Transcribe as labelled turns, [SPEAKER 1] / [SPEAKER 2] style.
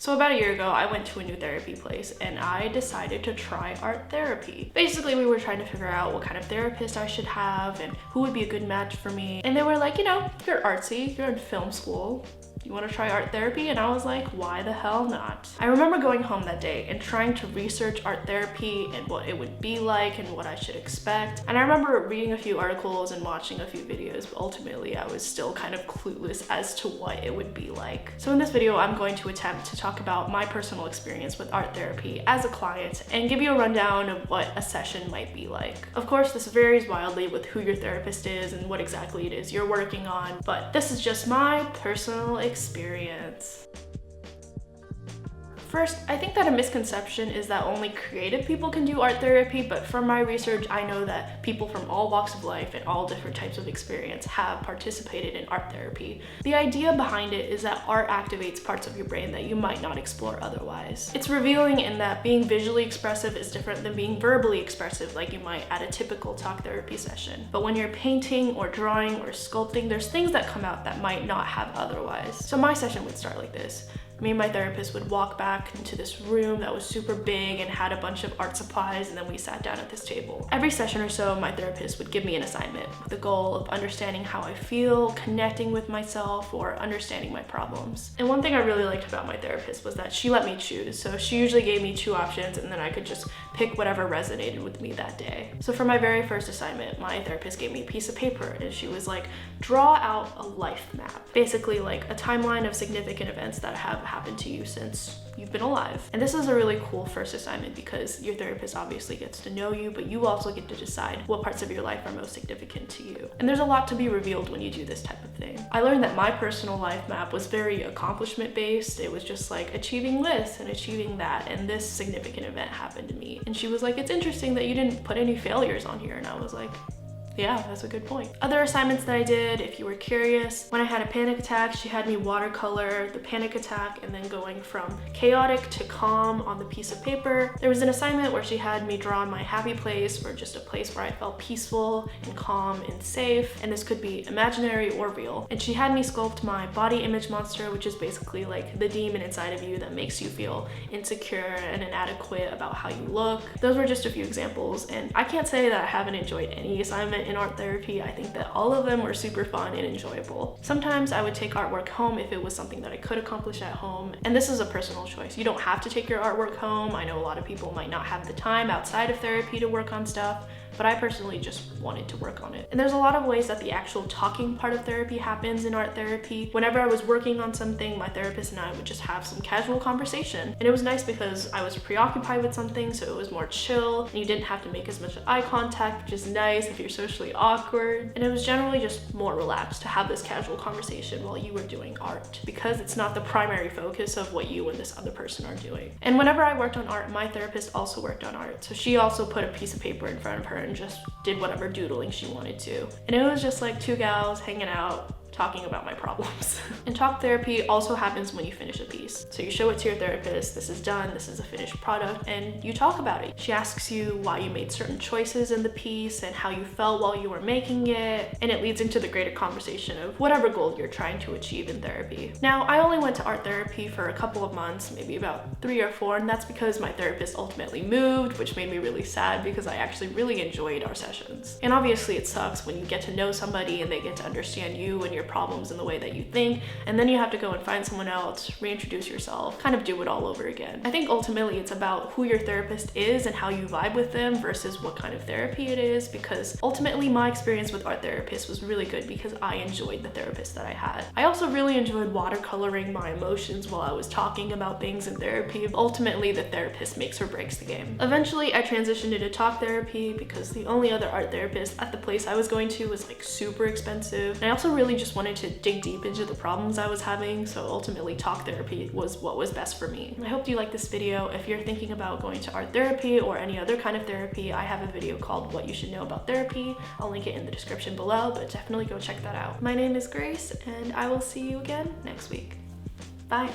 [SPEAKER 1] So about a year ago, I went to a new therapy place and I decided to try art therapy. Basically, we were trying to figure out what kind of therapist I should have and who would be a good match for me. And they were like, you know, you're artsy, you're in film school. You want to try art therapy? And I was like, why the hell not? I remember going home that day and trying to research art therapy and what it would be like and what I should expect. And I remember reading a few articles and watching a few videos, but ultimately I was still kind of clueless as to what it would be like. So in this video, I'm going to attempt to talk about my personal experience with art therapy as a client and give you a rundown of what a session might be like. Of course, this varies wildly with who your therapist is and what exactly it is you're working on, but this is just my personal experience. First, I think that a misconception is that only creative people can do art therapy, but from my research, I know that people from all walks of life and all different types of experience have participated in art therapy. The idea behind it is that art activates parts of your brain that you might not explore otherwise. It's revealing in that being visually expressive is different than being verbally expressive like you might at a typical talk therapy session. But when you're painting or drawing or sculpting, there's things that come out that might not have otherwise. So my session would start like this. Me and my therapist would walk back into this room that was super big and had a bunch of art supplies, and then we sat down at this table. Every session or so, my therapist would give me an assignment with the goal of understanding how I feel, connecting with myself, or understanding my problems. And one thing I really liked about my therapist was that she let me choose. So she usually gave me 2 options and then I could just pick whatever resonated with me that day. So for my very first assignment, my therapist gave me a piece of paper and she was like, draw out a life map. Basically like a timeline of significant events that have happened to you since you've been alive. And this is a really cool first assignment because your therapist obviously gets to know you, but you also get to decide what parts of your life are most significant to you. And there's a lot to be revealed when you do this type of thing. I learned that my personal life map was very accomplishment based. It was just like achieving this and achieving that, and this significant event happened to me. And she was like, it's interesting that you didn't put any failures on here. And I was like, yeah, that's a good point. Other assignments that I did, if you were curious, when I had a panic attack, she had me watercolor the panic attack and then going from chaotic to calm on the piece of paper. There was an assignment where she had me draw my happy place, or just a place where I felt peaceful and calm and safe. And this could be imaginary or real. And she had me sculpt my body image monster, which is basically like the demon inside of you that makes you feel insecure and inadequate about how you look. Those were just a few examples. And I can't say that I haven't enjoyed any assignment in art therapy. I think that all of them were super fun and enjoyable. Sometimes I would take artwork home if it was something that I could accomplish at home. And this is a personal choice. You don't have to take your artwork home. I know a lot of people might not have the time outside of therapy to work on stuff, but I personally just wanted to work on it. And there's a lot of ways that the actual talking part of therapy happens in art therapy. Whenever I was working on something, my therapist and I would just have some casual conversation. And it was nice because I was preoccupied with something, so it was more chill, and you didn't have to make as much eye contact, which is nice if you're socially awkward. And it was generally just more relaxed to have this casual conversation while you were doing art, because it's not the primary focus of what you and this other person are doing. And whenever I worked on art, my therapist also worked on art. So she also put a piece of paper in front of her and just did whatever doodling she wanted to. And it was just like 2 gals hanging out, talking about my problems. And talk therapy also happens when you finish a piece. So you show it to your therapist, this is done, this is a finished product, and you talk about it. She asks you why you made certain choices in the piece and how you felt while you were making it, and it leads into the greater conversation of whatever goal you're trying to achieve in therapy. Now, I only went to art therapy for a couple of months, maybe about 3 or 4, and that's because my therapist ultimately moved, which made me really sad because I actually really enjoyed our sessions. And obviously it sucks when you get to know somebody and they get to understand you and your problems in the way that you think, and then you have to go and find someone else, reintroduce yourself, kind of do it all over again. I think ultimately it's about who your therapist is and how you vibe with them versus what kind of therapy it is, because ultimately my experience with art therapists was really good because I enjoyed the therapist that I had. I also really enjoyed watercoloring my emotions while I was talking about things in therapy. Ultimately, the therapist makes or breaks the game. Eventually, I transitioned into talk therapy because the only other art therapist at the place I was going to was like super expensive. And I also really just wanted to dig deep into the problems I was having, so ultimately talk therapy was what was best for me. I hope you like this video. If you're thinking about going to art therapy or any other kind of therapy, I have a video called What You Should Know About Therapy. I'll link it in the description below, but definitely go check that out. My name is Grace, and I will see you again next week. Bye.